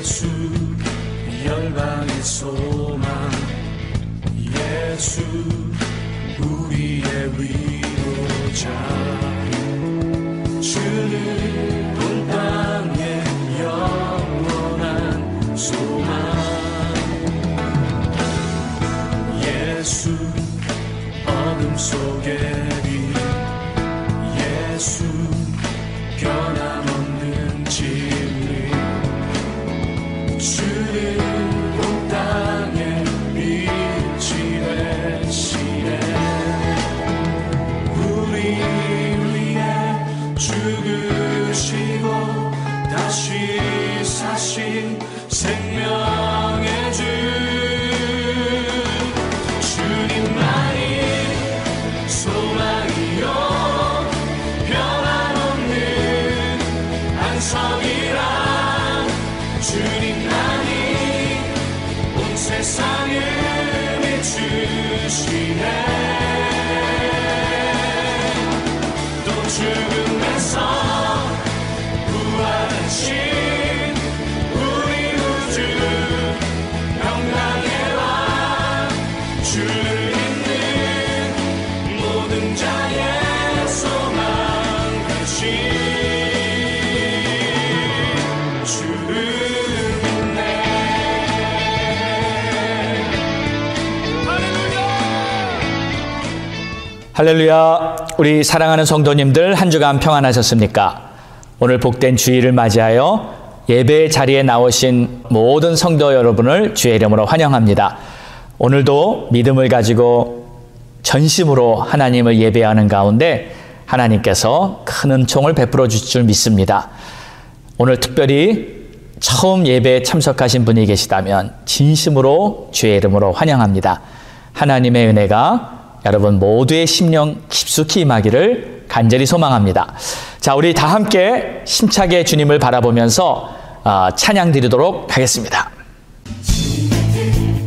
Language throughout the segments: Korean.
예수 열방의 소망 예수 우리의 위로자 주는 온 땅의 영원한 소망 예수 어둠 속의 빛 예수 변함없는 진리 주는 온 땅의 빛이 되시네 우리 위해 죽으시고 다시 사신 생명의 주 주님만이 소망이요 변함없는 안성이라 주님만이 온 세상을 비추시네 또 죽음에서 부활하신 우리 우주 평강의 왕 주를 믿는 모든 자의 소망 되신 주를 믿네 할렐루야. 우리 사랑하는 성도님들 한 주간 평안하셨습니까? 오늘 복된 주일을 맞이하여 예배 자리에 나오신 모든 성도 여러분을 주의 이름으로 환영합니다. 오늘도 믿음을 가지고 전심으로 하나님을 예배하는 가운데 하나님께서 큰 은총을 베풀어 주실 줄 믿습니다. 오늘 특별히 처음 예배에 참석하신 분이 계시다면 진심으로 주의 이름으로 환영합니다. 하나님의 은혜가 여러분 모두의 심령 깊숙이 임하기를 간절히 소망합니다. 자, 우리 다 함께 힘차게 주님을 바라보면서 찬양 드리도록 하겠습니다. 주님 같은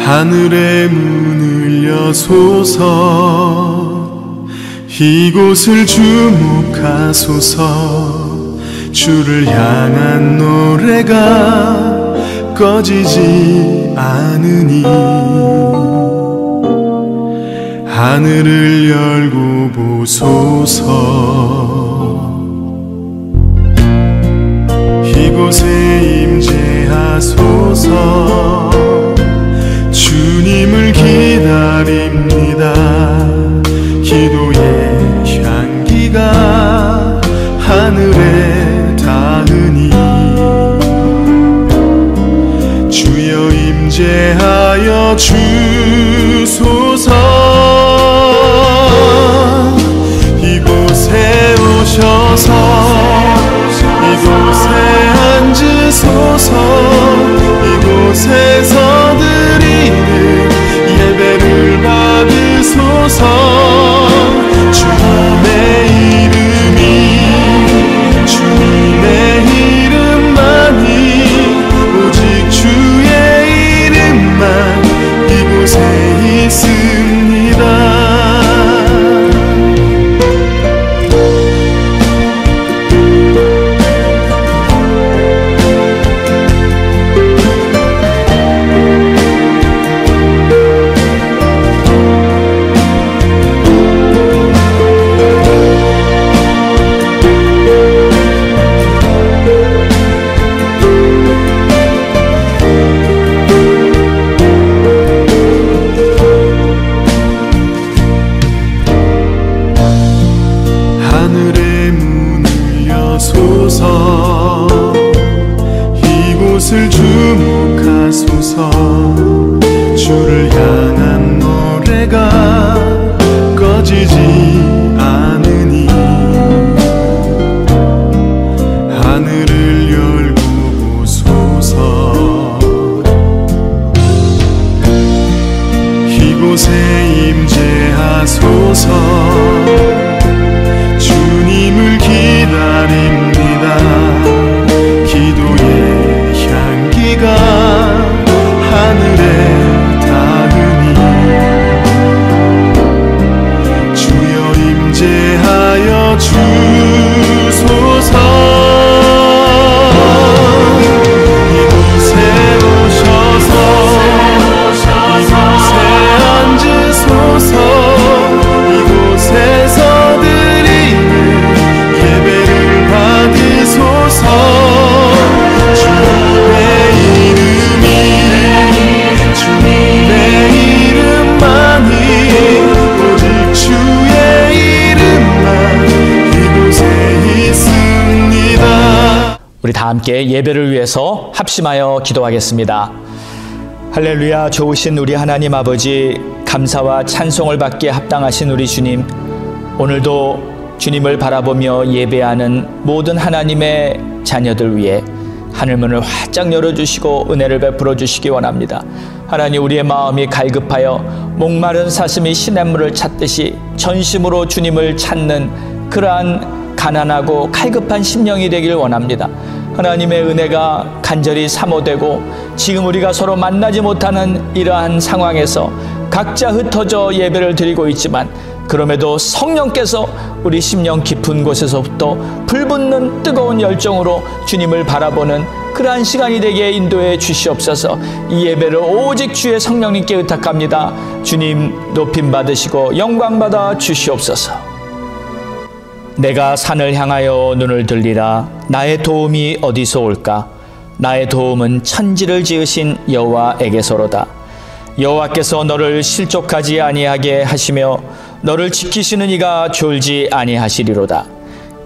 하늘의 문을 여소서 이곳을 주목하소서 주를 향한 노래가 꺼지지 않으니 하늘을 열고 보소서 이곳에 임재하소서 주님을 기다립니다. 기도의 향기가 하늘에 닿으니 주여 임재하여 주소서 이곳에 오셔서 이곳에 앉으소서 이곳에서 드리는 예배를 받으소서 주님의 이름이 주님의 이름만이 오직 주의 이름만 이곳에 있습니다. 하늘의 문을 여소서 이곳을 주목하소서 주를 향한 노래가 꺼지지 않으니 하늘을 열고 보소서 이곳에 임재하소서 주님을 기다립니다. 기도의 향기가 하늘에 닿으니 주여 임재하여 주소서 이곳에 오셔서 이곳에 앉으소서 이곳에서 예배를 받으소서 주님의 이름이 주님의 이름만이 오직 주의 이름만 이곳에 있습니다. 우리 다 함께 예배를 위해서 합심하여 기도하겠습니다. 할렐루야. 좋으신 우리 하나님 아버지, 감사와 찬송을 받기에 합당하신 우리 주님, 오늘도 주님을 바라보며 예배하는 모든 하나님의 자녀들 위해 하늘문을 활짝 열어주시고 은혜를 베풀어 주시기 원합니다. 하나님, 우리의 마음이 갈급하여 목마른 사슴이 시냇물을 찾듯이 전심으로 주님을 찾는 그러한 가난하고 갈급한 심령이 되길 원합니다. 하나님의 은혜가 간절히 사모되고 지금 우리가 서로 만나지 못하는 이러한 상황에서 각자 흩어져 예배를 드리고 있지만 그럼에도 성령께서 우리 심령 깊은 곳에서부터 불붙는 뜨거운 열정으로 주님을 바라보는 그러한 시간이 되게 인도해 주시옵소서. 이 예배를 오직 주의 성령님께 의탁합니다. 주님 높임 받으시고 영광 받아 주시옵소서. 내가 산을 향하여 눈을 들리라. 나의 도움이 어디서 올까? 나의 도움은 천지를 지으신 여호와에게서로다. 여호와께서 너를 실족하지 아니하게 하시며 너를 지키시는 이가 졸지 아니하시리로다.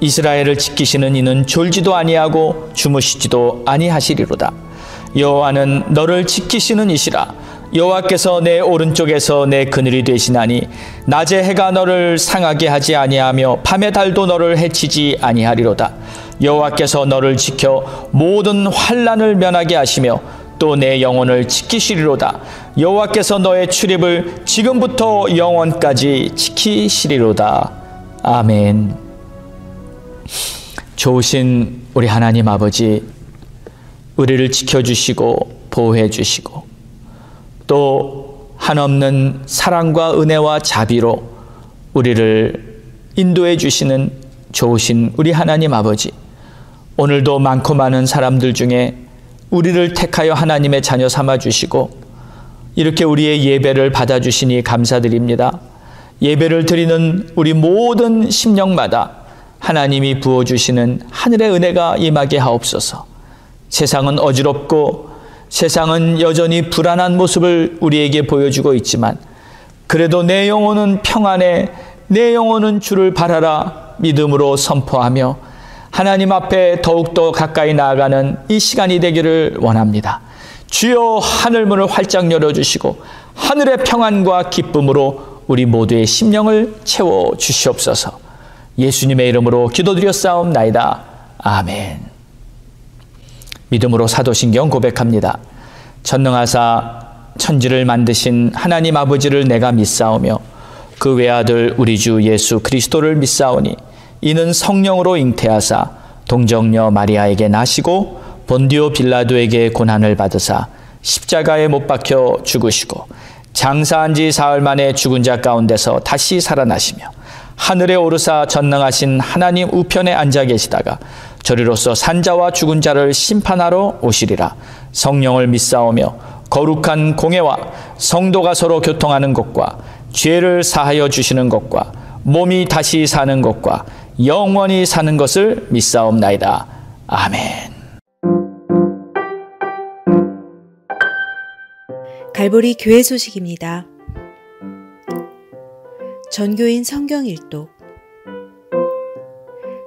이스라엘을 지키시는 이는 졸지도 아니하고 주무시지도 아니하시리로다. 여호와는 너를 지키시는 이시라. 여호와께서 내 오른쪽에서 내 그늘이 되시나니 낮에 해가 너를 상하게 하지 아니하며 밤의 달도 너를 해치지 아니하리로다. 여호와께서 너를 지켜 모든 환난을 면하게 하시며 또 내 영혼을 지키시리로다. 여호와께서 너의 출입을 지금부터 영원까지 지키시리로다. 아멘. 좋으신 우리 하나님 아버지, 우리를 지켜주시고 보호해주시고 또 한없는 사랑과 은혜와 자비로 우리를 인도해 주시는 좋으신 우리 하나님 아버지, 오늘도 많고 많은 사람들 중에 우리를 택하여 하나님의 자녀 삼아주시고 이렇게 우리의 예배를 받아주시니 감사드립니다. 예배를 드리는 우리 모든 심령마다 하나님이 부어주시는 하늘의 은혜가 임하게 하옵소서. 세상은 어지럽고 세상은 여전히 불안한 모습을 우리에게 보여주고 있지만 그래도 내 영혼은 평안해, 내 영혼은 주를 바라라 믿음으로 선포하며 하나님 앞에 더욱더 가까이 나아가는 이 시간이 되기를 원합니다. 주여 하늘문을 활짝 열어주시고 하늘의 평안과 기쁨으로 우리 모두의 심령을 채워주시옵소서. 예수님의 이름으로 기도드렸사옵나이다. 아멘. 믿음으로 사도신경 고백합니다. 전능하사 천지를 만드신 하나님 아버지를 내가 믿사오며 그 외아들 우리 주 예수 그리스도를 믿사오니 이는 성령으로 잉태하사 동정녀 마리아에게 나시고 본디오 빌라도에게 고난을 받으사 십자가에 못 박혀 죽으시고 장사한 지 사흘 만에 죽은 자 가운데서 다시 살아나시며 하늘에 오르사 전능하신 하나님 우편에 앉아 계시다가 저리로서 산자와 죽은 자를 심판하러 오시리라. 성령을 믿사오며 거룩한 공회와 성도가 서로 교통하는 것과 죄를 사하여 주시는 것과 몸이 다시 사는 것과 영원히 사는 것을 믿사옵나이다. 아멘. 갈보리 교회 소식입니다. 전교인 성경 일독.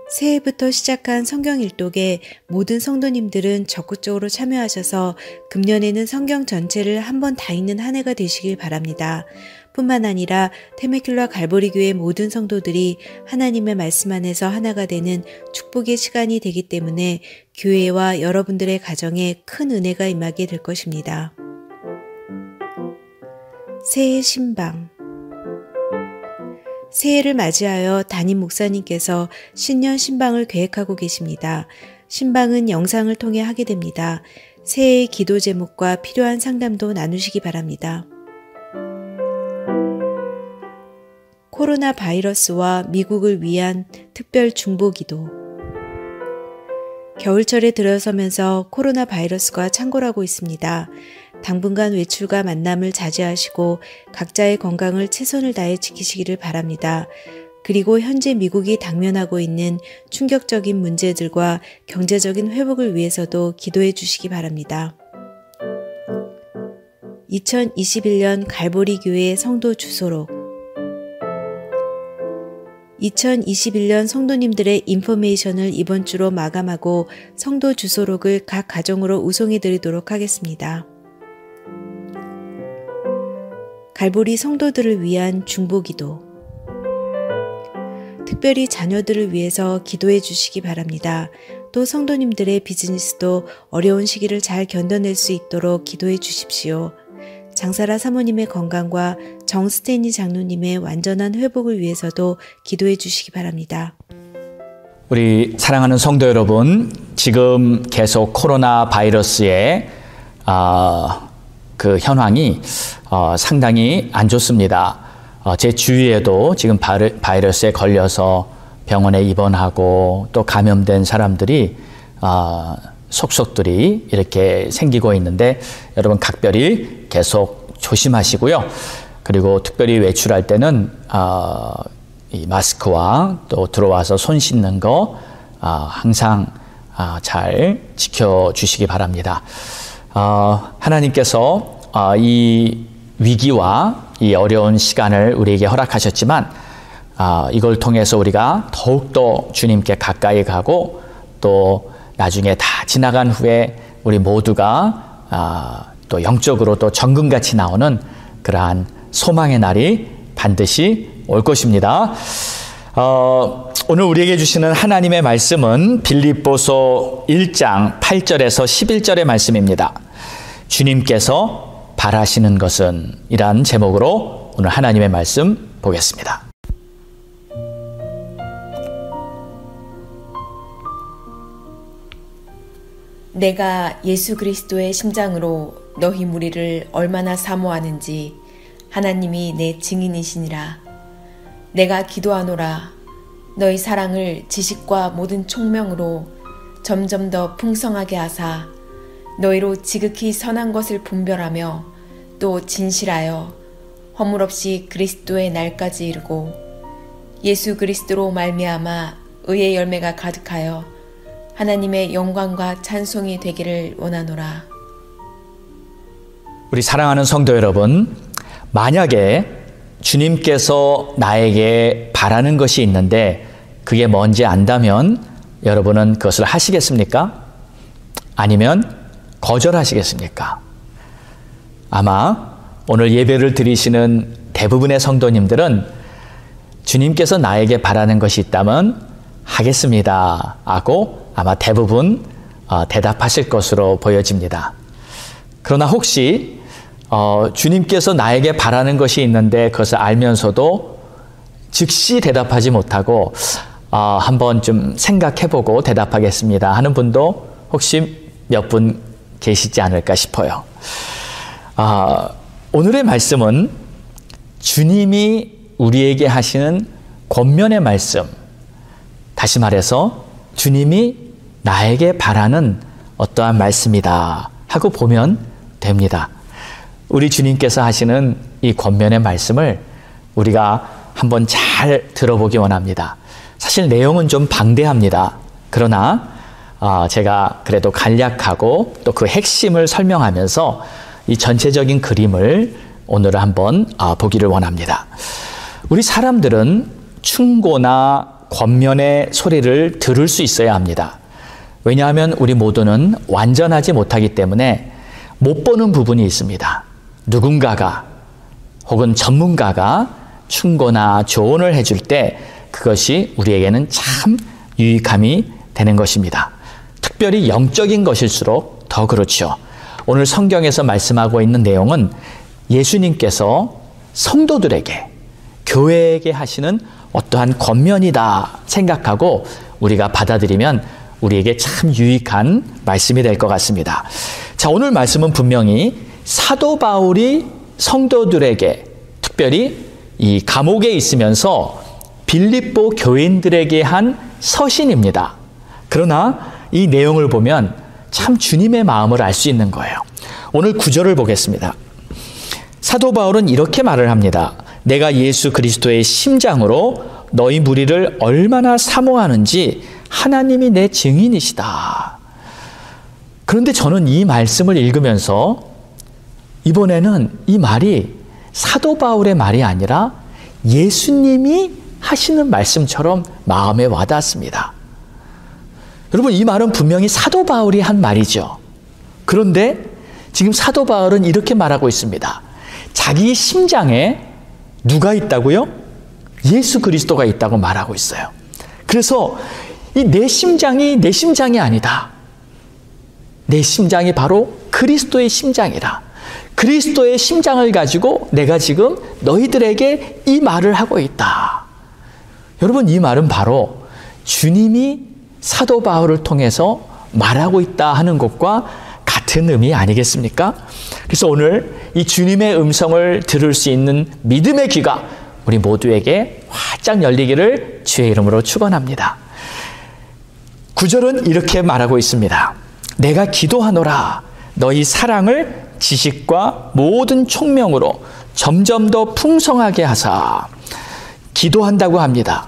새해부터 시작한 성경 일독에 모든 성도님들은 적극적으로 참여하셔서 금년에는 성경 전체를 한 번 다 읽는 한 해가 되시길 바랍니다. 뿐만 아니라 테메큘라 갈보리 교회 모든 성도들이 하나님의 말씀 안에서 하나가 되는 축복의 시간이 되기 때문에 교회와 여러분들의 가정에 큰 은혜가 임하게 될 것입니다. 새해 신방. 새해를 맞이하여 담임 목사님께서 신년 신방을 계획하고 계십니다. 신방은 영상을 통해 하게 됩니다. 새해의 기도 제목과 필요한 상담도 나누시기 바랍니다. 코로나 바이러스와 미국을 위한 특별 중보기도. 겨울철에 들어서면서 코로나 바이러스가 창궐하고 있습니다. 당분간 외출과 만남을 자제하시고 각자의 건강을 최선을 다해 지키시기를 바랍니다. 그리고 현재 미국이 당면하고 있는 충격적인 문제들과 경제적인 회복을 위해서도 기도해 주시기 바랍니다. 2021년 갈보리 교회 성도 주소록. 2021년 성도님들의 인포메이션을 이번 주로 마감하고 성도 주소록을 각 가정으로 우송해 드리도록 하겠습니다. 갈보리 성도들을 위한 중보기도. 특별히 자녀들을 위해서 기도해 주시기 바랍니다. 또 성도님들의 비즈니스도 어려운 시기를 잘 견뎌낼 수 있도록 기도해 주십시오. 장사라 사모님의 건강과 정스테니 장로님의 완전한 회복을 위해서도 기도해 주시기 바랍니다. 우리 사랑하는 성도 여러분, 지금 계속 코로나 바이러스의 그 현황이 상당히 안 좋습니다. 제 주위에도 지금 바이러스에 걸려서 병원에 입원하고 또 감염된 사람들이 속속들이 이렇게 생기고 있는데 여러분 각별히 계속 조심하시고요. 그리고 특별히 외출할 때는 이 마스크와 또 들어와서 손 씻는 거 항상 잘 지켜주시기 바랍니다. 하나님께서 이 위기와 이 어려운 시간을 우리에게 허락하셨지만 이걸 통해서 우리가 더욱더 주님께 가까이 가고 또 나중에 다 지나간 후에 우리 모두가 또 영적으로 또 정금같이 나오는 그러한 소망의 날이 반드시 올 것입니다. 오늘 우리에게 주시는 하나님의 말씀은 빌립보서 1장 8절에서 11절의 말씀입니다. 주님께서 바라시는 것은 이란 제목으로 오늘 하나님의 말씀 보겠습니다. 내가 예수 그리스도의 심장으로 너희 무리를 얼마나 사모하는지 하나님이 내 증인이시니라. 내가 기도하노라. 너희 사랑을 지식과 모든 총명으로 점점 더 풍성하게 하사 너희로 지극히 선한 것을 분별하며 또 진실하여 허물 없이 그리스도의 날까지 이르고 예수 그리스도로 말미암아 의의 열매가 가득하여 하나님의 영광과 찬송이 되기를 원하노라. 우리 사랑하는 성도 여러분, 만약에 주님께서 나에게 바라는 것이 있는데 그게 뭔지 안다면 여러분은 그것을 하시겠습니까? 아니면 거절하시겠습니까? 아마 오늘 예배를 드리시는 대부분의 성도님들은 주님께서 나에게 바라는 것이 있다면 하겠습니다 하고 아마 대부분 대답하실 것으로 보여집니다. 그러나 혹시 주님께서 나에게 바라는 것이 있는데 그것을 알면서도 즉시 대답하지 못하고 한번 좀 생각해보고 대답하겠습니다 하는 분도 혹시 몇 분 계시지 않을까 싶어요. 오늘의 말씀은 주님이 우리에게 하시는 권면의 말씀, 다시 말해서 주님이 나에게 바라는 어떠한 말씀이다 하고 보면 됩니다. 우리 주님께서 하시는 이 권면의 말씀을 우리가 한번 잘 들어보기 원합니다. 사실 내용은 좀 방대합니다. 그러나 제가 그래도 간략하고 또 그 핵심을 설명하면서 이 전체적인 그림을 오늘 한번 보기를 원합니다. 우리 사람들은 충고나 권면의 소리를 들을 수 있어야 합니다. 왜냐하면 우리 모두는 완전하지 못하기 때문에 못 보는 부분이 있습니다. 누군가가 혹은 전문가가 충고나 조언을 해줄 때 그것이 우리에게는 참 유익함이 되는 것입니다. 특별히 영적인 것일수록 더 그렇죠. 오늘 성경에서 말씀하고 있는 내용은 예수님께서 성도들에게, 교회에게 하시는 어떠한 권면이다 생각하고 우리가 받아들이면 우리에게 참 유익한 말씀이 될 것 같습니다. 자, 오늘 말씀은 분명히 사도 바울이 성도들에게, 특별히 이 감옥에 있으면서 빌립보 교인들에게 한 서신입니다. 그러나 이 내용을 보면 참 주님의 마음을 알 수 있는 거예요. 오늘 9절을 보겠습니다. 사도 바울은 이렇게 말을 합니다. 내가 예수 그리스도의 심장으로 너희 무리를 얼마나 사모하는지 하나님이 내 증인이시다. 그런데 저는 이 말씀을 읽으면서 이번에는 이 말이 사도 바울의 말이 아니라 예수님이 하시는 말씀처럼 마음에 와닿습니다. 여러분, 이 말은 분명히 사도 바울이 한 말이죠. 그런데 지금 사도 바울은 이렇게 말하고 있습니다. 자기 심장에 누가 있다고요? 예수 그리스도가 있다고 말하고 있어요. 그래서 이 내 심장이 내 심장이 아니다. 내 심장이 바로 그리스도의 심장이라. 그리스도의 심장을 가지고 내가 지금 너희들에게 이 말을 하고 있다. 여러분, 이 말은 바로 주님이 사도 바울을 통해서 말하고 있다 하는 것과 같은 의미 아니겠습니까? 그래서 오늘 이 주님의 음성을 들을 수 있는 믿음의 귀가 우리 모두에게 활짝 열리기를 주의 이름으로 축원합니다. 9절은 이렇게 말하고 있습니다. 내가 기도하노라. 너희 사랑을 지식과 모든 총명으로 점점 더 풍성하게 하사. 기도한다고 합니다.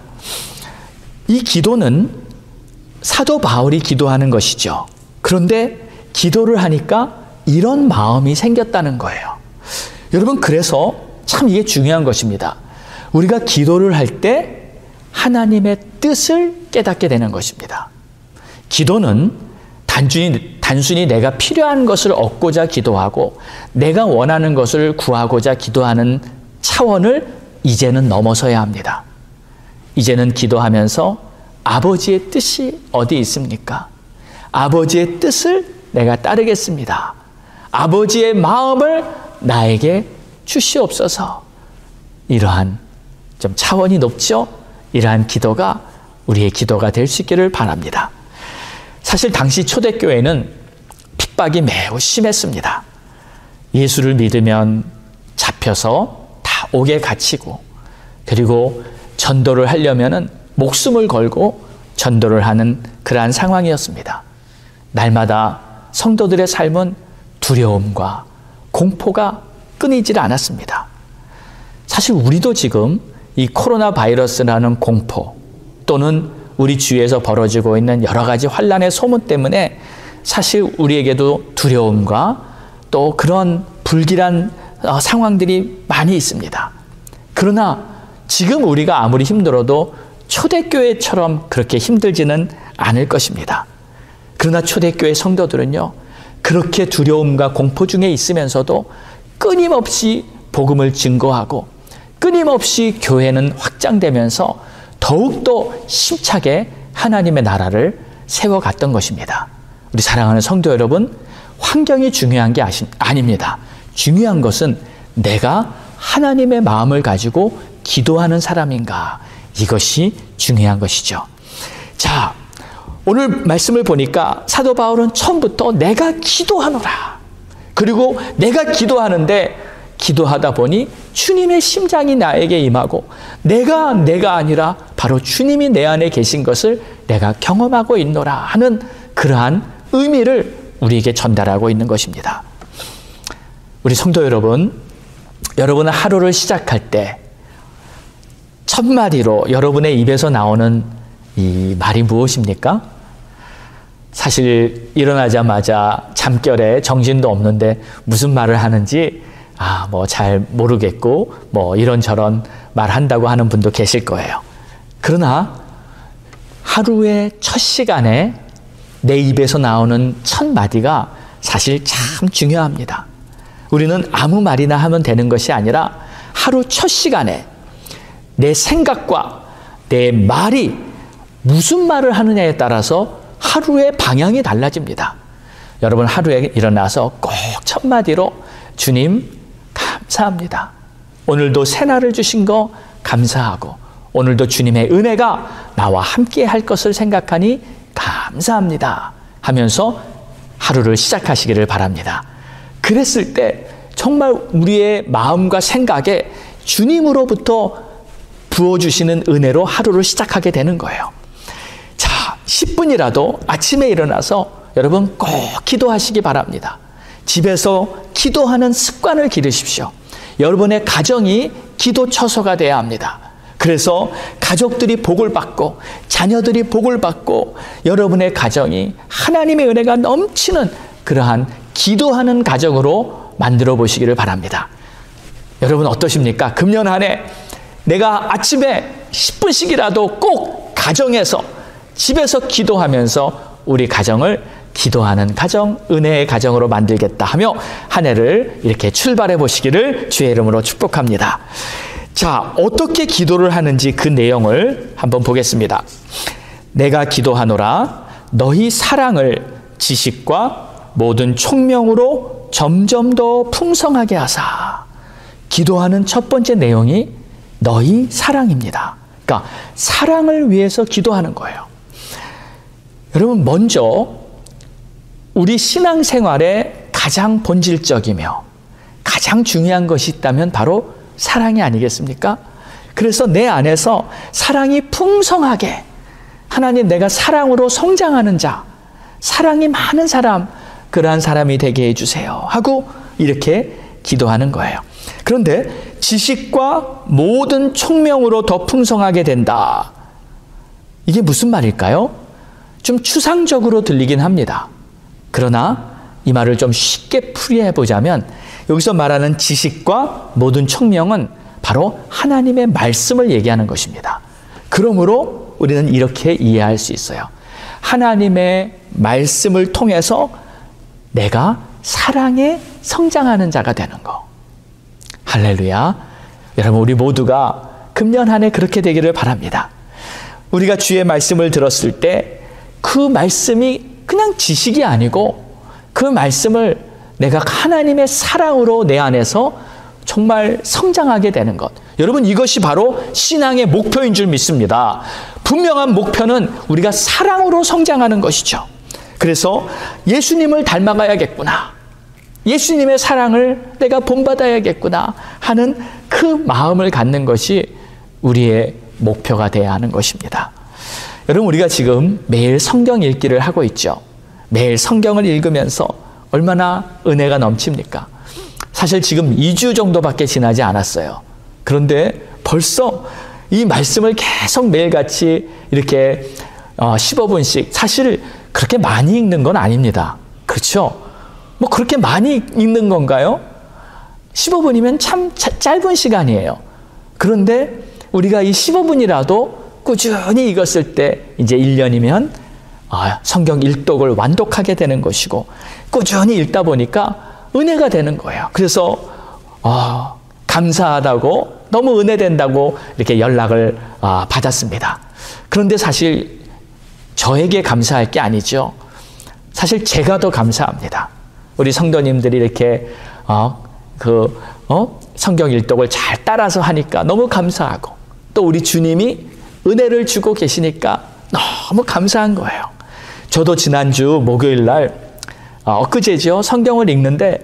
이 기도는 사도 바울이 기도하는 것이죠. 그런데 기도를 하니까 이런 마음이 생겼다는 거예요. 여러분, 그래서 참 이게 중요한 것입니다. 우리가 기도를 할 때 하나님의 뜻을 깨닫게 되는 것입니다. 기도는 단순히 내가 필요한 것을 얻고자 기도하고 내가 원하는 것을 구하고자 기도하는 차원을 이제는 넘어서야 합니다. 이제는 기도하면서 아버지의 뜻이 어디 있습니까? 아버지의 뜻을 내가 따르겠습니다. 아버지의 마음을 나에게 주시옵소서. 이러한 좀 차원이 높죠? 이러한 기도가 우리의 기도가 될 수 있기를 바랍니다. 사실 당시 초대교회는 핍박이 매우 심했습니다. 예수를 믿으면 잡혀서 다 옥에 갇히고, 그리고 전도를 하려면은 목숨을 걸고 전도를 하는 그러한 상황이었습니다. 날마다 성도들의 삶은 두려움과 공포가 끊이질 않았습니다. 사실 우리도 지금 이 코로나 바이러스라는 공포, 또는 우리 주위에서 벌어지고 있는 여러 가지 환난의 소문 때문에 사실 우리에게도 두려움과 또 그런 불길한 상황들이 많이 있습니다. 그러나 지금 우리가 아무리 힘들어도 초대교회처럼 그렇게 힘들지는 않을 것입니다. 그러나 초대교회 성도들은요, 그렇게 두려움과 공포 중에 있으면서도 끊임없이 복음을 증거하고 끊임없이 교회는 확장되면서 더욱더 힘차게 하나님의 나라를 세워갔던 것입니다. 우리 사랑하는 성도 여러분, 환경이 중요한 게 아닙니다. 중요한 것은 내가 하나님의 마음을 가지고 기도하는 사람인가, 이것이 중요한 것이죠. 자, 오늘 말씀을 보니까 사도 바울은 처음부터 내가 기도하노라, 그리고 내가 기도하는데 기도하다 보니 주님의 심장이 나에게 임하고 내가 아니라 바로 주님이 내 안에 계신 것을 내가 경험하고 있노라 하는 그러한 의미를 우리에게 전달하고 있는 것입니다. 우리 성도 여러분, 여러분은 하루를 시작할 때 첫 마디로 여러분의 입에서 나오는 이 말이 무엇입니까? 사실 일어나자마자 잠결에 정신도 없는데 무슨 말을 하는지 뭐 잘 모르겠고 뭐 이런저런 말한다고 하는 분도 계실 거예요. 그러나 하루의 첫 시간에 내 입에서 나오는 첫 마디가 사실 참 중요합니다. 우리는 아무 말이나 하면 되는 것이 아니라 하루 첫 시간에 내 생각과 내 말이 무슨 말을 하느냐에 따라서 하루의 방향이 달라집니다. 여러분, 하루에 일어나서 꼭 첫 마디로 주님 감사합니다. 오늘도 새날을 주신 거 감사하고 오늘도 주님의 은혜가 나와 함께 할 것을 생각하니 감사합니다 하면서 하루를 시작하시기를 바랍니다. 그랬을 때 정말 우리의 마음과 생각에 주님으로부터 부어주시는 은혜로 하루를 시작하게 되는 거예요. 자, 10분이라도 아침에 일어나서 여러분 꼭 기도하시기 바랍니다. 집에서 기도하는 습관을 기르십시오. 여러분의 가정이 기도 처소가 되어야 합니다. 그래서 가족들이 복을 받고 자녀들이 복을 받고 여러분의 가정이 하나님의 은혜가 넘치는 그러한 기도하는 가정으로 만들어 보시기를 바랍니다. 여러분 어떠십니까? 금년 한 해 내가 아침에 10분씩이라도 꼭 가정에서 집에서 기도하면서 우리 가정을 기도하는 가정, 은혜의 가정으로 만들겠다 하며 한 해를 이렇게 출발해 보시기를 주의 이름으로 축복합니다. 자, 어떻게 기도를 하는지 그 내용을 한번 보겠습니다. 내가 기도하노라 너희 사랑을 지식과 모든 총명으로 점점 더 풍성하게 하사. 기도하는 첫 번째 내용이 너희 사랑입니다. 그러니까 사랑을 위해서 기도하는 거예요. 여러분, 먼저 우리 신앙생활에 가장 본질적이며 가장 중요한 것이 있다면 바로 사랑이 아니겠습니까? 그래서 내 안에서 사랑이 풍성하게, 하나님 내가 사랑으로 성장하는 자, 사랑이 많은 사람, 그러한 사람이 되게 해주세요 하고 이렇게 기도하는 거예요. 그런데 지식과 모든 총명으로 더 풍성하게 된다. 이게 무슨 말일까요? 좀 추상적으로 들리긴 합니다. 그러나 이 말을 좀 쉽게 풀이해 보자면 여기서 말하는 지식과 모든 총명은 바로 하나님의 말씀을 얘기하는 것입니다. 그러므로 우리는 이렇게 이해할 수 있어요. 하나님의 말씀을 통해서 내가 사랑에 성장하는 자가 되는 거. 할렐루야. 여러분, 우리 모두가 금년 한 해 그렇게 되기를 바랍니다. 우리가 주의 말씀을 들었을 때 그 말씀이 그냥 지식이 아니고 그 말씀을 내가 하나님의 사랑으로 내 안에서 정말 성장하게 되는 것. 여러분, 이것이 바로 신앙의 목표인 줄 믿습니다. 분명한 목표는 우리가 사랑으로 성장하는 것이죠. 그래서 예수님을 닮아가야겠구나, 예수님의 사랑을 내가 본받아야겠구나 하는 그 마음을 갖는 것이 우리의 목표가 되어야 하는 것입니다. 여러분, 우리가 지금 매일 성경 읽기를 하고 있죠. 매일 성경을 읽으면서 얼마나 은혜가 넘칩니까? 사실 지금 2주 정도밖에 지나지 않았어요. 그런데 벌써 이 말씀을 계속 매일같이 이렇게 15분씩, 사실 그렇게 많이 읽는 건 아닙니다. 그렇죠? 뭐 그렇게 많이 읽는 건가요? 15분이면 참 짧은 시간이에요. 그런데 우리가 이 15분이라도 꾸준히 읽었을 때 이제 1년이면 성경 일독을 완독하게 되는 것이고, 꾸준히 읽다 보니까 은혜가 되는 거예요. 그래서 감사하다고, 너무 은혜된다고 이렇게 연락을 받았습니다. 그런데 사실 저에게 감사할 게 아니죠. 사실 제가 더 감사합니다. 우리 성도님들이 이렇게 성경 일독을 잘 따라서 하니까 너무 감사하고, 또 우리 주님이 은혜를 주고 계시니까 너무 감사한 거예요. 저도 지난주 목요일 날 엊그제죠, 성경을 읽는데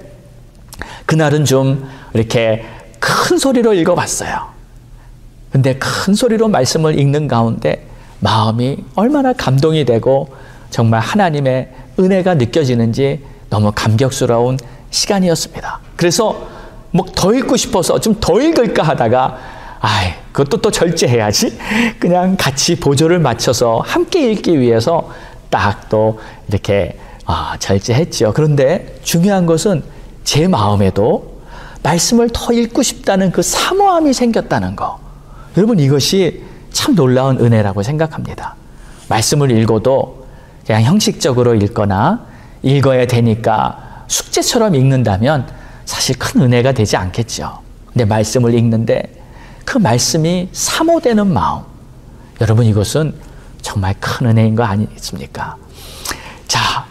그날은 좀 이렇게 큰 소리로 읽어봤어요. 근데 큰 소리로 말씀을 읽는 가운데 마음이 얼마나 감동이 되고 정말 하나님의 은혜가 느껴지는지 너무 감격스러운 시간이었습니다. 그래서 뭐 더 읽고 싶어서 좀 더 읽을까 하다가 그것도 또 절제해야지, 그냥 같이 보조를 맞춰서 함께 읽기 위해서 딱 또 이렇게 절제했죠. 그런데 중요한 것은 제 마음에도 말씀을 더 읽고 싶다는 그 사모함이 생겼다는 거. 여러분, 이것이 참 놀라운 은혜라고 생각합니다. 말씀을 읽어도 그냥 형식적으로 읽거나 읽어야 되니까 숙제처럼 읽는다면 사실 큰 은혜가 되지 않겠죠. 근데 말씀을 읽는데 그 말씀이 사모되는 마음, 여러분, 이것은 정말 큰 은혜인 거 아니겠습니까? 자,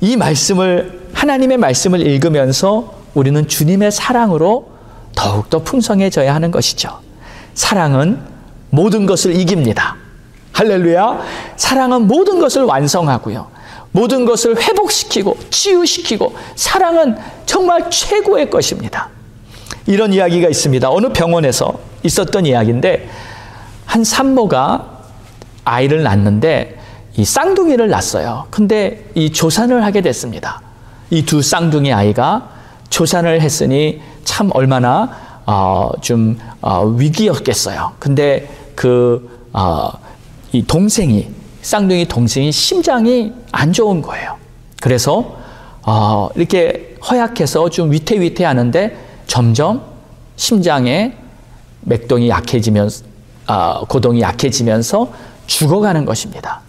이 말씀을, 하나님의 말씀을 읽으면서 우리는 주님의 사랑으로 더욱더 풍성해져야 하는 것이죠. 사랑은 모든 것을 이깁니다. 할렐루야. 사랑은 모든 것을 완성하고요, 모든 것을 회복시키고 치유시키고, 사랑은 정말 최고의 것입니다. 이런 이야기가 있습니다. 어느 병원에서 있었던 이야기인데, 한 산모가 아이를 낳는데 이 쌍둥이를 낳았어요. 근데 이 조산을 하게 됐습니다. 이 두 쌍둥이 아이가 조산을 했으니 참 얼마나 위기였겠어요. 근데 이 동생이, 쌍둥이 동생이 심장이 안 좋은 거예요. 그래서 이렇게 허약해서 좀 위태위태하는데 점점 심장에 맥동이 약해지면서, 고동이 약해지면서 죽어가는 것입니다.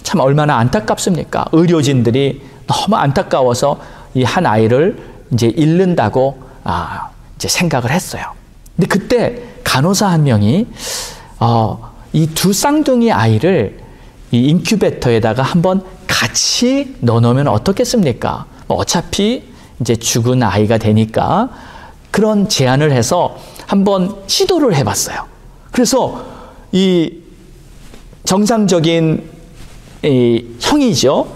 참 얼마나 안타깝습니까? 의료진들이 너무 안타까워서 이 한 아이를 이제 잃는다고 이제 생각을 했어요. 근데 그때 간호사 한 명이 이 두 쌍둥이 아이를 이 인큐베이터에다가 한번 같이 넣어놓으면 어떻겠습니까? 어차피 이제 죽은 아이가 되니까, 그런 제안을 해서 한번 시도를 해봤어요. 그래서 이 정상적인 이 형이죠,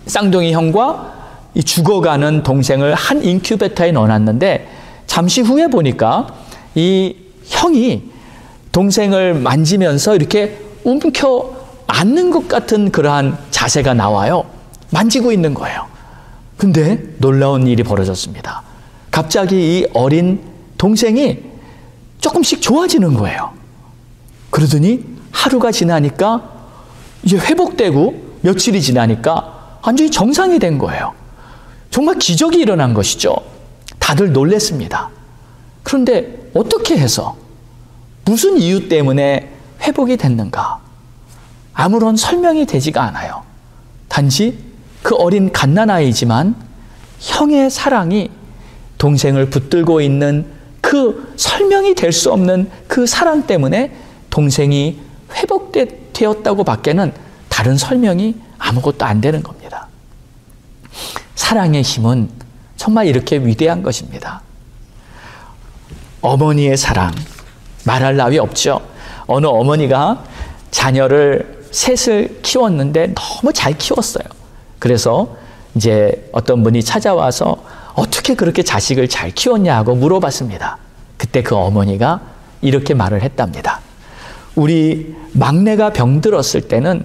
쌍둥이 형과 이 죽어가는 동생을 한 인큐베이터에 넣어놨는데, 잠시 후에 보니까 이 형이 동생을 만지면서 이렇게 움켜 안는 것 같은 그러한 자세가 나와요. 만지고 있는 거예요. 근데 놀라운 일이 벌어졌습니다. 갑자기 이 어린 동생이 조금씩 좋아지는 거예요. 그러더니 하루가 지나니까 이제 회복되고, 며칠이 지나니까 완전히 정상이 된 거예요. 정말 기적이 일어난 것이죠. 다들 놀랬습니다. 그런데 어떻게 해서, 무슨 이유 때문에 회복이 됐는가? 아무런 설명이 되지가 않아요. 단지 그 어린 갓난아이지만 형의 사랑이, 동생을 붙들고 있는 그 설명이 될 수 없는 그 사랑 때문에 동생이 회복되었다고 밖에는 다른 설명이 아무것도 안 되는 겁니다. 사랑의 힘은 정말 이렇게 위대한 것입니다. 어머니의 사랑, 말할 나위 없죠. 어느 어머니가 자녀를 셋을 키웠는데 너무 잘 키웠어요. 그래서 이제 어떤 분이 찾아와서 어떻게 그렇게 자식을 잘 키웠냐고 물어봤습니다. 그때 그 어머니가 이렇게 말을 했답니다. 우리 막내가 병들었을 때는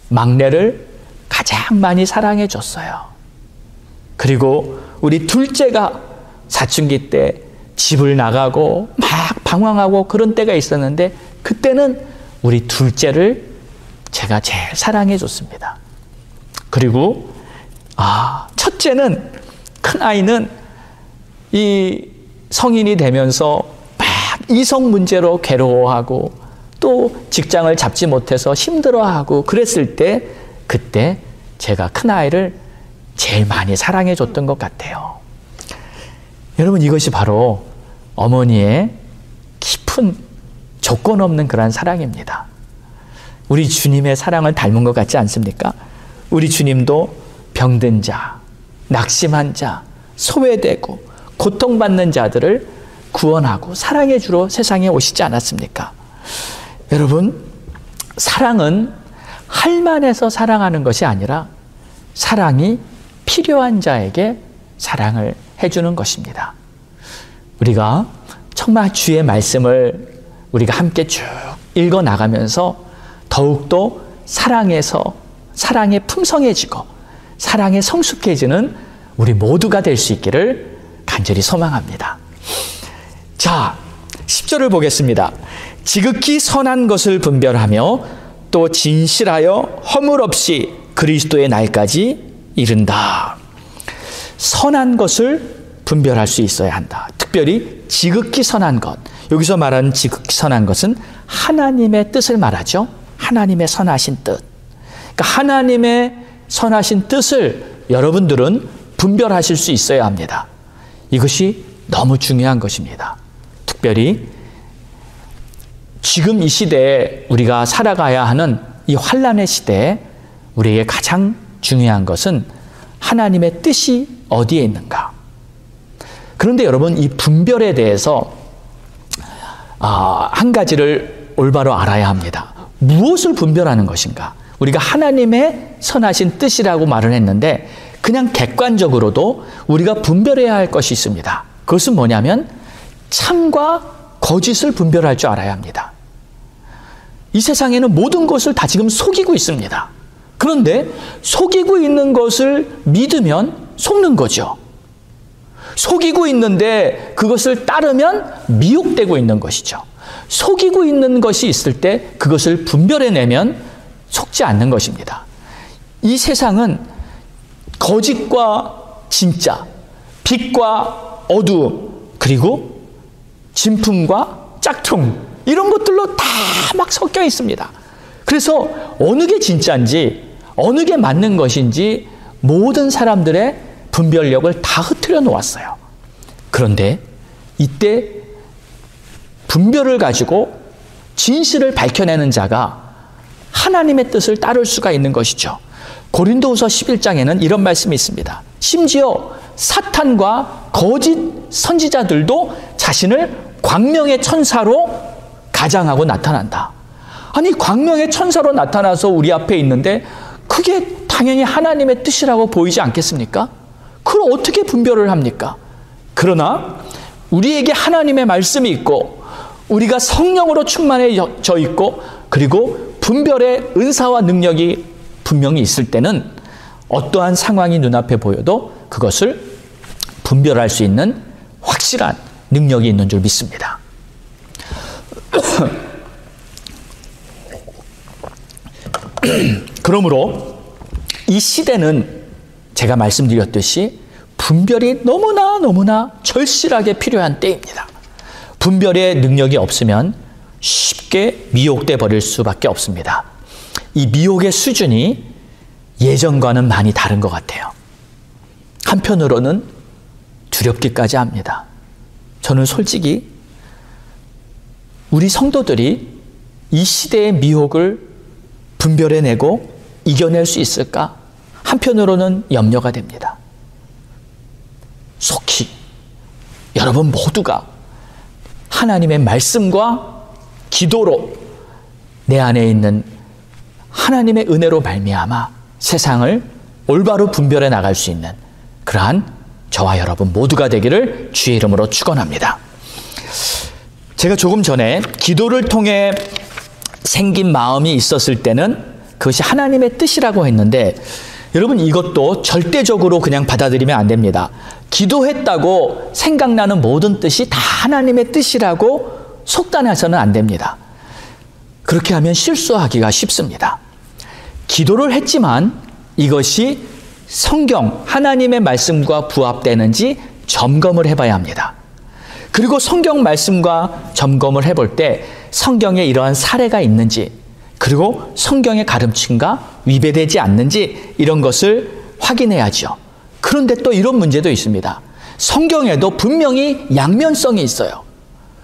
막내를 가장 많이 사랑해 줬어요. 그리고 우리 둘째가 사춘기 때 집을 나가고 막 방황하고 그런 때가 있었는데 그때는 우리 둘째를 제가 제일 사랑해 줬습니다. 그리고 첫째는, 큰아이는 이 성인이 되면서 막 이성 문제로 괴로워하고 또 직장을 잡지 못해서 힘들어하고 그랬을 때 그때 제가 큰아이를 제일 많이 사랑해 줬던 것 같아요. 여러분, 이것이 바로 어머니의 깊은 조건 없는 그러한 사랑입니다. 우리 주님의 사랑을 닮은 것 같지 않습니까? 우리 주님도 병든 자, 낙심한 자, 소외되고 고통받는 자들을 구원하고 사랑해 주러 세상에 오시지 않았습니까? 여러분, 사랑은 할 만해서 사랑하는 것이 아니라 사랑이 필요한 자에게 사랑을 해주는 것입니다. 우리가 정말 주의 말씀을 우리가 함께 쭉 읽어 나가면서 더욱더 사랑에 풍성해지고 사랑에 성숙해지는 우리 모두가 될 수 있기를 간절히 소망합니다. 자, 10절을 보겠습니다. 지극히 선한 것을 분별하며 또 진실하여 허물 없이 그리스도의 날까지 이른다. 선한 것을 분별할 수 있어야 한다. 특별히 지극히 선한 것. 여기서 말하는 지극히 선한 것은 하나님의 뜻을 말하죠. 하나님의 선하신 뜻. 그러니까 하나님의 선하신 뜻을 여러분들은 분별하실 수 있어야 합니다. 이것이 너무 중요한 것입니다. 특별히 지금 이 시대에 우리가 살아가야 하는 이 환난의 시대에 우리에게 가장 중요한 것은 하나님의 뜻이 어디에 있는가. 그런데 여러분, 이 분별에 대해서 한 가지를 올바로 알아야 합니다. 무엇을 분별하는 것인가? 우리가 하나님의 선하신 뜻이라고 말을 했는데 그냥 객관적으로도 우리가 분별해야 할 것이 있습니다. 그것은 뭐냐면 참과 거짓을 분별할 줄 알아야 합니다. 이 세상에는 모든 것을 다 지금 속이고 있습니다. 그런데 속이고 있는 것을 믿으면 속는 거죠. 속이고 있는데 그것을 따르면 미혹되고 있는 것이죠. 속이고 있는 것이 있을 때 그것을 분별해내면 속지 않는 것입니다. 이 세상은 거짓과 진짜, 빛과 어두움, 그리고 진품과 짝퉁, 이런 것들로 다 막 섞여 있습니다. 그래서 어느 게 진짜인지 어느 게 맞는 것인지 모든 사람들의 분별력을 다 흐트려 놓았어요. 그런데 이때 분별을 가지고 진실을 밝혀내는 자가 하나님의 뜻을 따를 수가 있는 것이죠. 고린도후서 11장에는 이런 말씀이 있습니다. 심지어 사탄과 거짓 선지자들도 자신을 광명의 천사로 가장하고 나타난다. 아니, 광명의 천사로 나타나서 우리 앞에 있는데 그게 당연히 하나님의 뜻이라고 보이지 않겠습니까? 그걸 어떻게 분별을 합니까? 그러나 우리에게 하나님의 말씀이 있고 우리가 성령으로 충만해져 있고 그리고 분별의 은사와 능력이 분명히 있을 때는 어떠한 상황이 눈앞에 보여도 그것을 분별할 수 있는 확실한 능력이 있는 줄 믿습니다. 그러므로 이 시대는 제가 말씀드렸듯이 분별이 너무나 절실하게 필요한 때입니다. 분별의 능력이 없으면 쉽게 미혹돼 버릴 수밖에 없습니다. 이 미혹의 수준이 예전과는 많이 다른 것 같아요. 한편으로는 두렵기까지 합니다. 저는 솔직히 우리 성도들이 이 시대의 미혹을 분별해내고 이겨낼 수 있을까? 한편으로는 염려가 됩니다. 속히 여러분 모두가 하나님의 말씀과 기도로 내 안에 있는 하나님의 은혜로 말미암아 세상을 올바로 분별해 나갈 수 있는 그러한 저와 여러분 모두가 되기를 주의 이름으로 축원합니다. 제가 조금 전에 기도를 통해 생긴 마음이 있었을 때는 그것이 하나님의 뜻이라고 했는데, 여러분 이것도 절대적으로 그냥 받아들이면 안 됩니다. 기도했다고 생각나는 모든 뜻이 다 하나님의 뜻이라고 속단해서는 안 됩니다. 그렇게 하면 실수하기가 쉽습니다. 기도를 했지만 이것이 성경, 하나님의 말씀과 부합되는지 점검을 해봐야 합니다. 그리고 성경 말씀과 점검을 해볼 때 성경에 이러한 사례가 있는지, 그리고 성경의 가르침과 위배되지 않는지 이런 것을 확인해야죠. 그런데 또 이런 문제도 있습니다. 성경에도 분명히 양면성이 있어요.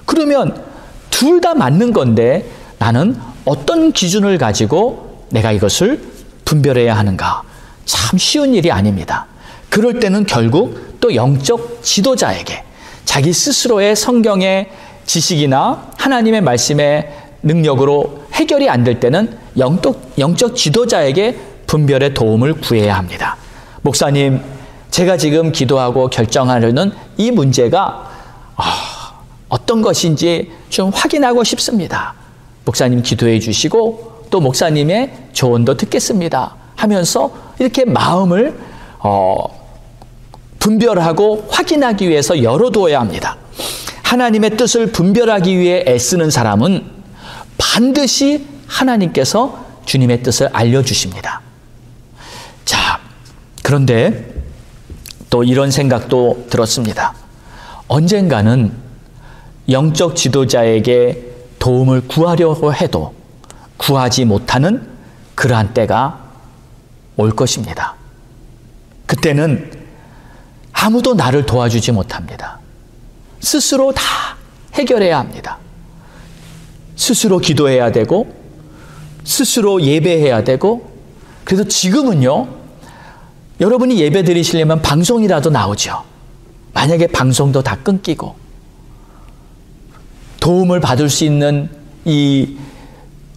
그러면 둘 다 맞는 건데 나는 어떤 기준을 가지고 내가 이것을 분별해야 하는가? 참 쉬운 일이 아닙니다. 그럴 때는 결국 또 영적 지도자에게 자기 스스로의 성경의 지식이나 하나님의 말씀의 능력으로 해결이 안 될 때는 영적 지도자에게 분별의 도움을 구해야 합니다. 목사님, 제가 지금 기도하고 결정하려는 이 문제가 어떤 것인지 좀 확인하고 싶습니다. 목사님 기도해 주시고 또 목사님의 조언도 듣겠습니다 하면서 이렇게 마음을 분별하고 확인하기 위해서 열어두어야 합니다. 하나님의 뜻을 분별하기 위해 애쓰는 사람은 반드시 하나님께서 주님의 뜻을 알려주십니다. 자, 그런데 또 이런 생각도 들었습니다. 언젠가는 영적 지도자에게 도움을 구하려고 해도 구하지 못하는 그러한 때가 올 것입니다. 그때는 아무도 나를 도와주지 못합니다. 스스로 다 해결해야 합니다. 스스로 기도해야 되고 스스로 예배해야 되고, 그래서 지금은요, 여러분이 예배 드리시려면 방송이라도 나오죠. 만약에 방송도 다 끊기고 도움을 받을 수 있는 이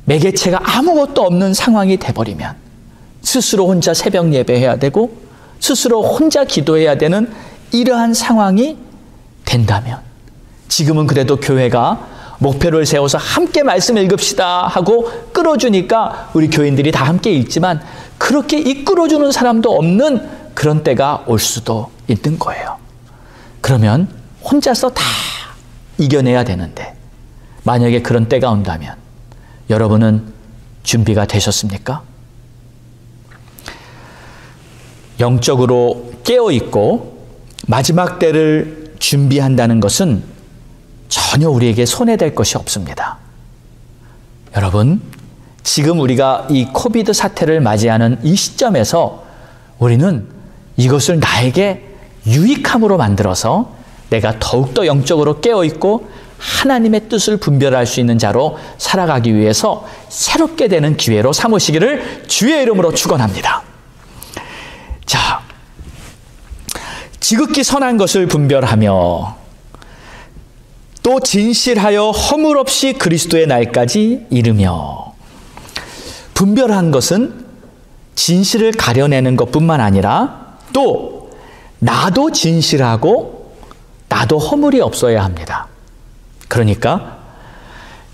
매개체가 아무것도 없는 상황이 돼버리면 스스로 혼자 새벽 예배해야 되고 스스로 혼자 기도해야 되는 이러한 상황이 된다면, 지금은 그래도 교회가 목표를 세워서 함께 말씀 읽읍시다 하고 끌어주니까 우리 교인들이 다 함께 읽지만 그렇게 이끌어주는 사람도 없는 그런 때가 올 수도 있는 거예요. 그러면 혼자서 다 이겨내야 되는데, 만약에 그런 때가 온다면 여러분은 준비가 되셨습니까? 영적으로 깨어있고 마지막 때를 준비한다는 것은 전혀 우리에게 손해될 것이 없습니다. 여러분, 지금 우리가 이 코비드 사태를 맞이하는 이 시점에서 우리는 이것을 나에게 유익함으로 만들어서 내가 더욱더 영적으로 깨어있고 하나님의 뜻을 분별할 수 있는 자로 살아가기 위해서 새롭게 되는 기회로 삼으시기를 주의 이름으로 축원합니다. 자, 지극히 선한 것을 분별하며 또 진실하여 허물 없이 그리스도의 날까지 이르며. 분별한 것은 진실을 가려내는 것뿐만 아니라 또 나도 진실하고 나도 허물이 없어야 합니다. 그러니까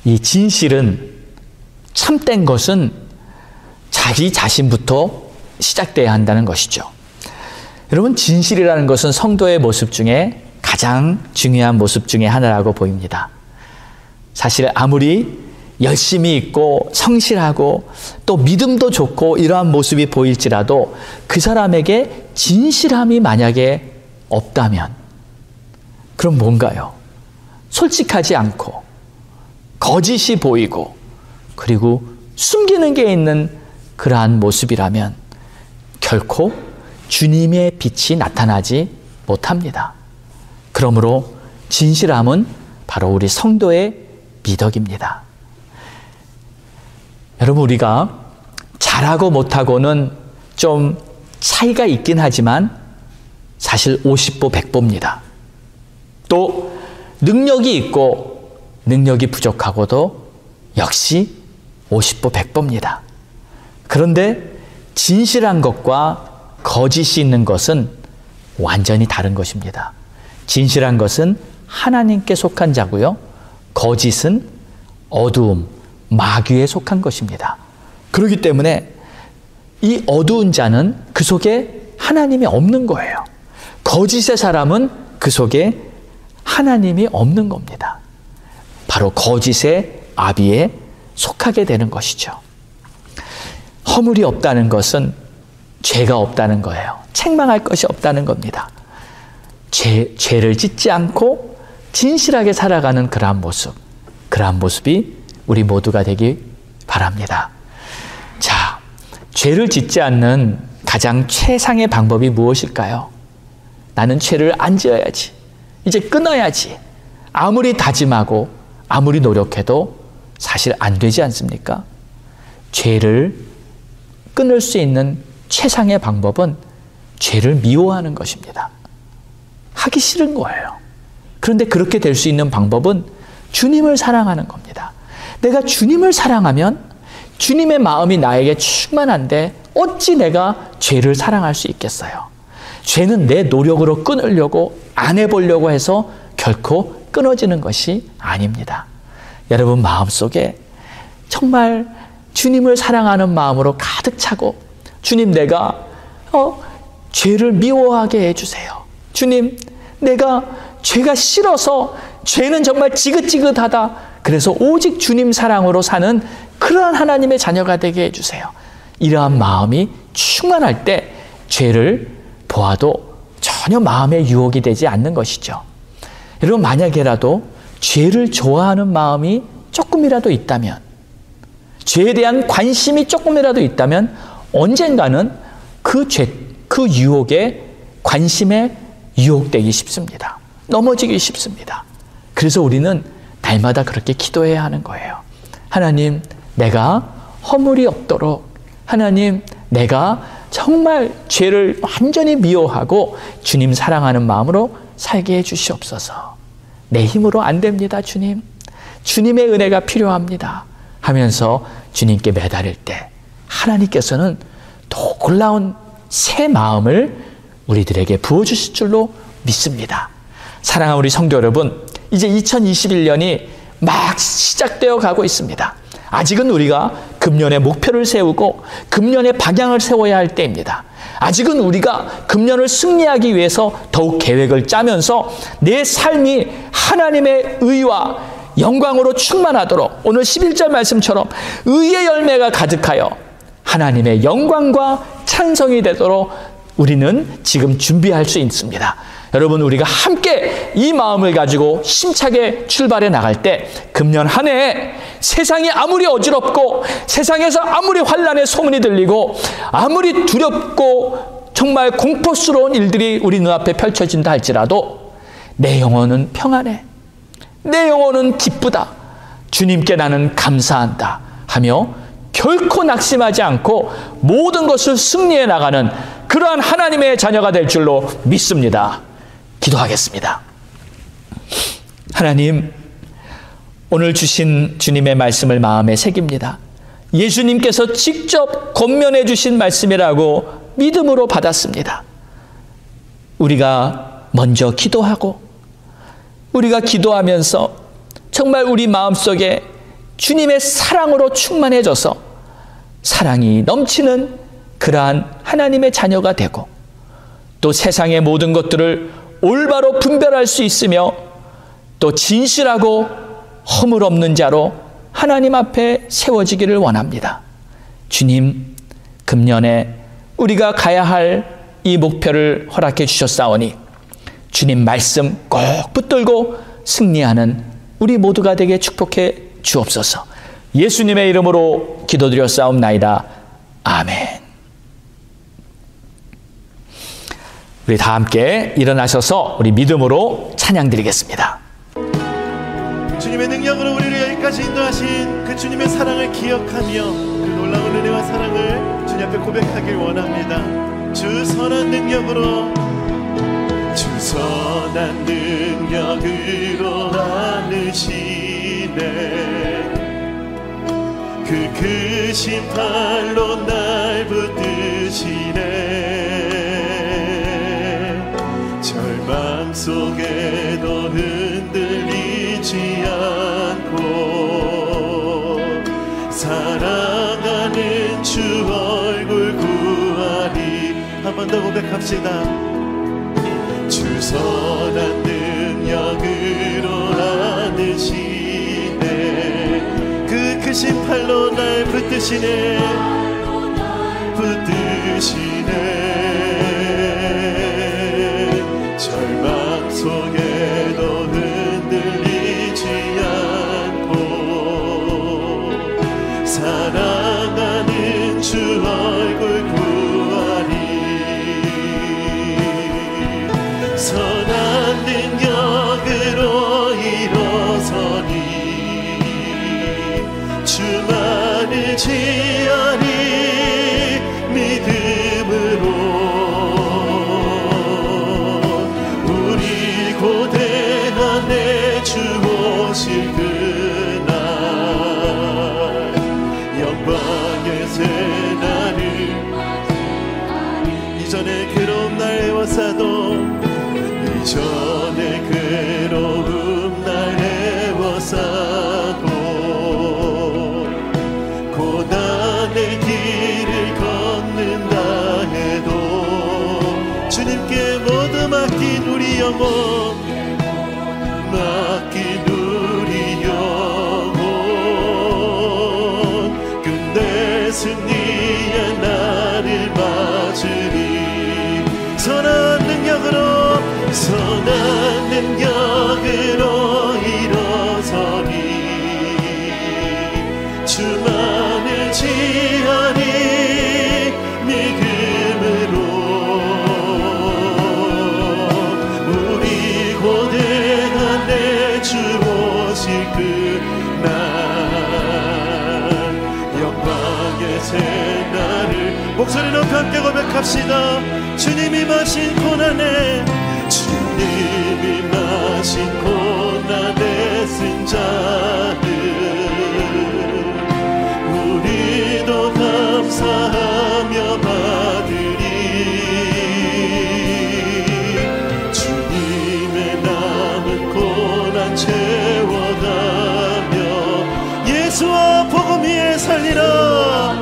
이 진실은, 참된 것은 자기 자신부터 시작돼야 한다는 것이죠. 여러분, 진실이라는 것은 성도의 모습 중에 가장 중요한 모습 중에 하나라고 보입니다. 사실 아무리 열심히 있고 성실하고 또 믿음도 좋고 이러한 모습이 보일지라도 그 사람에게 진실함이 만약에 없다면 그럼 뭔가요? 솔직하지 않고 거짓이 보이고 그리고 숨기는 게 있는 그러한 모습이라면 결코 주님의 빛이 나타나지 못합니다. 그러므로 진실함은 바로 우리 성도의 미덕입니다. 여러분, 우리가 잘하고 못하고는 좀 차이가 있긴 하지만 사실 50보 100보입니다. 또 능력이 있고 능력이 부족하고도 역시 50보 100보입니다. 그런데 진실한 것과 거짓이 있는 것은 완전히 다른 것입니다. 진실한 것은 하나님께 속한 자고요. 거짓은 어두움, 마귀에 속한 것입니다. 그렇기 때문에 이 어두운 자는 그 속에 하나님이 없는 거예요. 거짓의 사람은 그 속에 하나님이 없는 겁니다. 바로 거짓의 아비에 속하게 되는 것이죠. 허물이 없다는 것은 죄가 없다는 거예요. 책망할 것이 없다는 겁니다. 죄를 짓지 않고 진실하게 살아가는 그러한 모습이 우리 모두가 되기 바랍니다. 자, 죄를 짓지 않는 가장 최상의 방법이 무엇일까요? 나는 죄를 안 지어야지. 이제 끊어야지. 아무리 다짐하고 아무리 노력해도 사실 안 되지 않습니까? 죄를 끊을 수 있는 최상의 방법은 죄를 미워하는 것입니다. 하기 싫은 거예요. 그런데 그렇게 될 수 있는 방법은 주님을 사랑하는 겁니다. 내가 주님을 사랑하면 주님의 마음이 나에게 충만한데 어찌 내가 죄를 사랑할 수 있겠어요? 죄는 내 노력으로 끊으려고 안 해보려고 해서 결코 끊어지는 것이 아닙니다. 여러분 마음속에 정말 주님을 사랑하는 마음으로 가득 차고 주님 내가 죄를 미워하게 해주세요. 주님 내가 죄가 싫어서 죄는 정말 지긋지긋하다. 그래서 오직 주님 사랑으로 사는 그러한 하나님의 자녀가 되게 해주세요. 이러한 마음이 충만할 때 죄를 보아도 전혀 마음의 유혹이 되지 않는 것이죠. 여러분 만약에라도 죄를 좋아하는 마음이 조금이라도 있다면, 죄에 대한 관심이 조금이라도 있다면 언젠가는 그 유혹에 관심에 유혹되기 쉽습니다. 넘어지기 쉽습니다. 그래서 우리는 날마다 그렇게 기도해야 하는 거예요. 하나님, 내가 허물이 없도록, 하나님, 내가 정말 죄를 완전히 미워하고 주님 사랑하는 마음으로 살게 해 주시옵소서. 내 힘으로 안 됩니다, 주님. 주님의 은혜가 필요합니다. 하면서 주님께 매달릴 때 하나님께서는 놀라운 새 마음을 우리들에게 부어주실 줄로 믿습니다. 사랑하는 우리 성도 여러분, 이제 2021년이 막 시작되어 가고 있습니다. 아직은 우리가 금년의 목표를 세우고 금년의 방향을 세워야 할 때입니다. 아직은 우리가 금년을 승리하기 위해서 더욱 계획을 짜면서 내 삶이 하나님의 의와 영광으로 충만하도록 오늘 11절 말씀처럼 의의 열매가 가득하여 하나님의 영광과 찬송이 되도록 우리는 지금 준비할 수 있습니다. 여러분, 우리가 함께 이 마음을 가지고 힘차게 출발해 나갈 때 금년 한 해에 세상이 아무리 어지럽고 세상에서 아무리 환난의 소문이 들리고 아무리 두렵고 정말 공포스러운 일들이 우리 눈앞에 펼쳐진다 할지라도 내 영혼은 평안해, 내 영혼은 기쁘다, 주님께 나는 감사한다 하며 결코 낙심하지 않고 모든 것을 승리해 나가는 그러한 하나님의 자녀가 될 줄로 믿습니다. 기도하겠습니다. 하나님, 오늘 주신 주님의 말씀을 마음에 새깁니다. 예수님께서 직접 권면해 주신 말씀이라고 믿음으로 받았습니다. 우리가 먼저 기도하고 우리가 기도하면서 정말 우리 마음속에 주님의 사랑으로 충만해져서 사랑이 넘치는 그러한 하나님의 자녀가 되고 또 세상의 모든 것들을 올바로 분별할 수 있으며 또 진실하고 허물 없는 자로 하나님 앞에 세워지기를 원합니다. 주님, 금년에 우리가 가야 할 이 목표를 허락해 주셨사오니 주님 말씀 꼭 붙들고 승리하는 우리 모두가 되게 축복해 주옵소서. 예수님의 이름으로 기도드렸사옵나이다. 아멘. 우리 다 함께 일어나셔서 우리 믿음으로 찬양 드리겠습니다. 주님의 능력으로 우리를 여기까지 인도하신 그 주님의 사랑을 기억하며 그 놀라운 은혜와 사랑을 주님 앞에 고백하길 원합니다. 주 선한 능력으로 선한 능력으로 안으시네. 그 크신 팔로 날 붙드시네. 절망 속에도 흔들리지 않고 사랑하는 주 얼굴 구하리. 한 번 더 고백합시다. 주 선한 능력으로 안으시네. 그 크신 팔로 날 붙드시네. 붙드시네. 절망 속에도 흔들리지 않고 사랑하는 주 얼굴 구하리. 선한 능력으로 일어서니 주만을 지하리. 믿음으로 우리 고대한 내 주 오실 그날 영광의 새날을 이전에 괴로운 날 애워싸도 이전에 괴로움 날 애워싸도 고난의 길을 걷는다 해도 주님께 모두 맡긴 우리 영혼, 맡긴 우리 영혼 끝내 승리의 날을 맞으리. 선한 능력으로 선한 능력으로 일어서니 주만을 지하리. 믿음으로 우리 고대한 내 주 오실 그날 영광의 새날을 목소리 높이 함께 고백합시다. 주님이 마신 고난에 주님이 마신 고난에 쓴 자들 우리도 감사하며 받으리. 주님의 남은 고난 채워가며 예수와 복음 위에 살리라.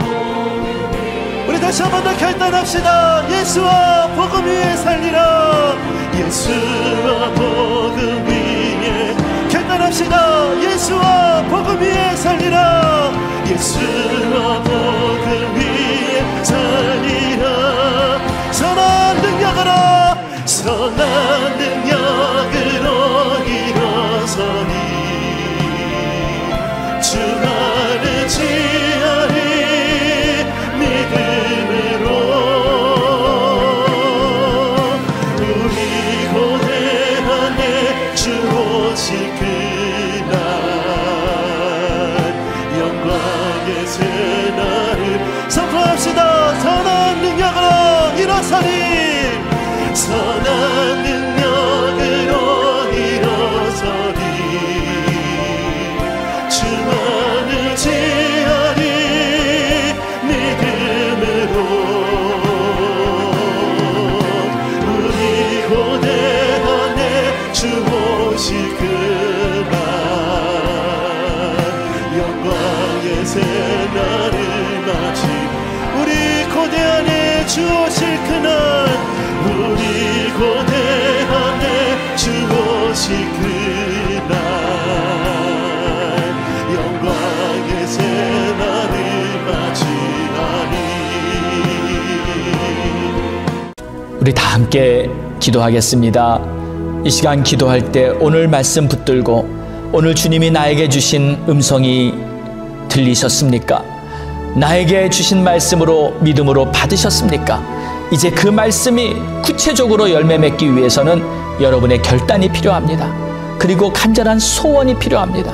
우리 다시 한 번 더 결단합시다. 예수와 복음 위에 살리라. 예수와 복음 위에 결단합시다. 예수와 복음 위에 살리라. 예수와 복음 위에 살리라. 선한 능력으로 선한 능력으로 일어서니 주만을 지하리. 믿음으로 우리 고대한 내 주 오실 그날 영광의 새날을 선포합시다. 선한 능력으로 일어서니 선한 능력으로 일어서니 주만을 지하리. 믿음으로 우리 고대한 내 주 오실 그날 영광의 새날을 맞이 우리 고대한 내 주 오실 그날 우리 고대한 내 주 오실 그날 영광의 새날을 맞이하니. 우리 다 함께 기도하겠습니다. 이 시간 기도할 때 오늘 말씀 붙들고 오늘 주님이 나에게 주신 음성이 들리셨습니까? 나에게 주신 말씀으로 믿음으로 받으셨습니까? 이제 그 말씀이 구체적으로 열매 맺기 위해서는 여러분의 결단이 필요합니다. 그리고 간절한 소원이 필요합니다.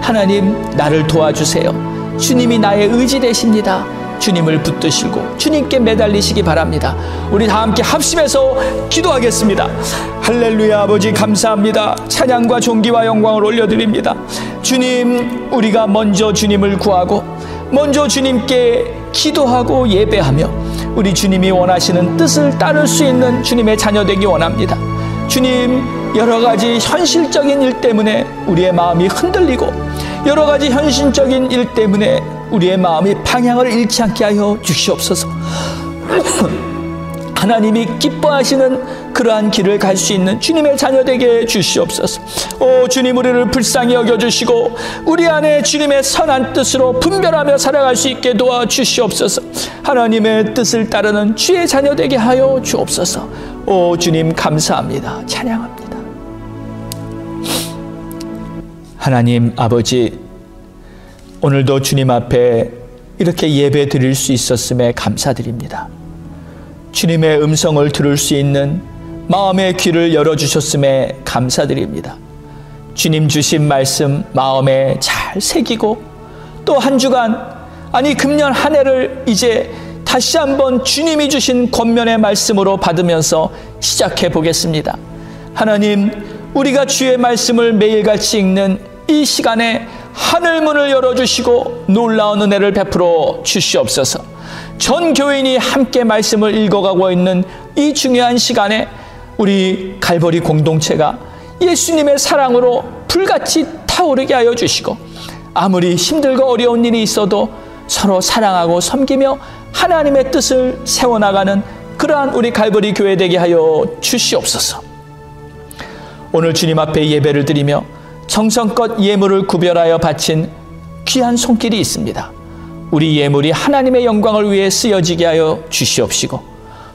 하나님, 나를 도와주세요. 주님이 나의 의지 되십니다. 주님을 붙드시고 주님께 매달리시기 바랍니다. 우리 다 함께 합심해서 기도하겠습니다. 할렐루야. 아버지 감사합니다. 찬양과 존귀와 영광을 올려드립니다. 주님, 우리가 먼저 주님을 구하고 먼저 주님께 기도하고 예배하며 우리 주님이 원하시는 뜻을 따를 수 있는 주님의 자녀 되기 원합니다. 주님, 여러 가지 현실적인 일 때문에 우리의 마음이 흔들리고 여러 가지 현실적인 일 때문에 우리의 마음이 방향을 잃지 않게 하여 주시옵소서. 하나님이 기뻐하시는 그러한 길을 갈 수 있는 주님의 자녀 되게 주시옵소서. 오 주님, 우리를 불쌍히 여겨주시고 우리 안에 주님의 선한 뜻으로 분별하며 살아갈 수 있게 도와주시옵소서. 하나님의 뜻을 따르는 주의 자녀 되게 하여 주옵소서. 오 주님 감사합니다. 찬양합니다. 하나님 아버지, 오늘도 주님 앞에 이렇게 예배 드릴 수 있었음에 감사드립니다. 주님의 음성을 들을 수 있는 마음의 귀를 열어주셨음에 감사드립니다. 주님 주신 말씀 마음에 잘 새기고 또 한 주간, 아니 금년 한 해를 이제 다시 한번 주님이 주신 권면의 말씀으로 받으면서 시작해 보겠습니다. 하나님, 우리가 주의 말씀을 매일같이 읽는 이 시간에 하늘문을 열어주시고 놀라운 은혜를 베풀어 주시옵소서. 전 교인이 함께 말씀을 읽어가고 있는 이 중요한 시간에 우리 갈보리 공동체가 예수님의 사랑으로 불같이 타오르게 하여 주시고 아무리 힘들고 어려운 일이 있어도 서로 사랑하고 섬기며 하나님의 뜻을 세워나가는 그러한 우리 갈보리 교회 되게 하여 주시옵소서. 오늘 주님 앞에 예배를 드리며 정성껏 예물을 구별하여 바친 귀한 손길이 있습니다. 우리 예물이 하나님의 영광을 위해 쓰여지게 하여 주시옵시고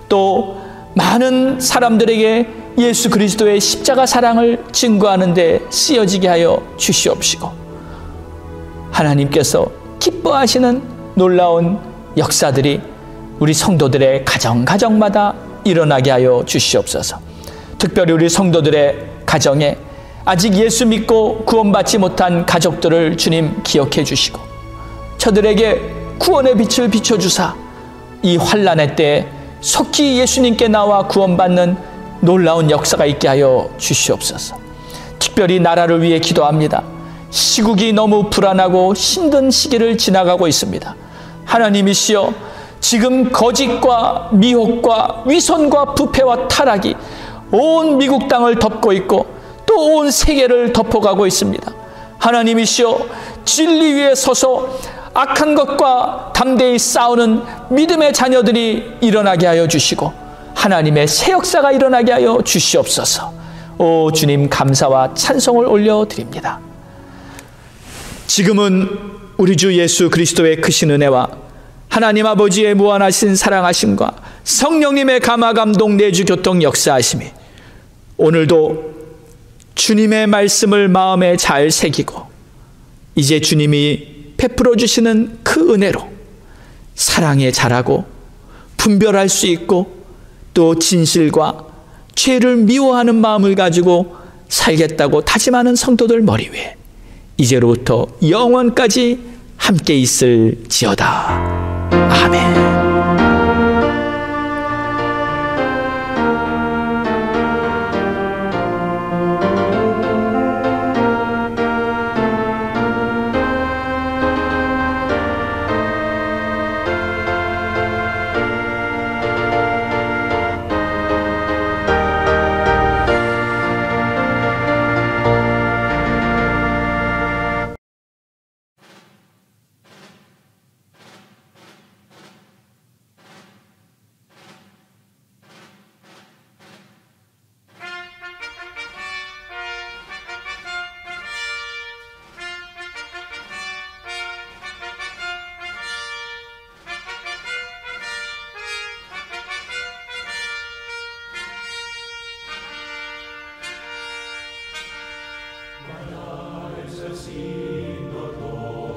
또 많은 사람들에게 예수 그리스도의 십자가 사랑을 증거하는 데 쓰여지게 하여 주시옵시고 하나님께서 기뻐하시는 놀라운 역사들이 우리 성도들의 가정마다 일어나게 하여 주시옵소서. 특별히 우리 성도들의 가정에 아직 예수 믿고 구원받지 못한 가족들을 주님 기억해 주시고 저들에게 구원의 빛을 비춰주사 이 환난의 때에 속히 예수님께 나와 구원받는 놀라운 역사가 있게 하여 주시옵소서. 특별히 나라를 위해 기도합니다. 시국이 너무 불안하고 힘든 시기를 지나가고 있습니다. 하나님이시여, 지금 거짓과 미혹과 위선과 부패와 타락이 온 미국 땅을 덮고 있고 또 온 세계를 덮어가고 있습니다. 하나님이시여, 진리 위에 서서 악한 것과 담대히 싸우는 믿음의 자녀들이 일어나게 하여 주시고 하나님의 새 역사가 일어나게 하여 주시옵소서. 오 주님, 감사와 찬송을 올려드립니다. 지금은 우리 주 예수 그리스도의 크신 은혜와 하나님 아버지의 무한하신 사랑하심과 성령님의 감화감동 내주 교통 역사하심이 오늘도 주님의 말씀을 마음에 잘 새기고 이제 주님이 베풀어 주시는 그 은혜로 사랑에 자라고 분별할 수 있고 또 진실과 죄를 미워하는 마음을 가지고 살겠다고 다짐하는 성도들 머리 위에 이제로부터 영원까지 함께 있을지어다. 아멘. Assassino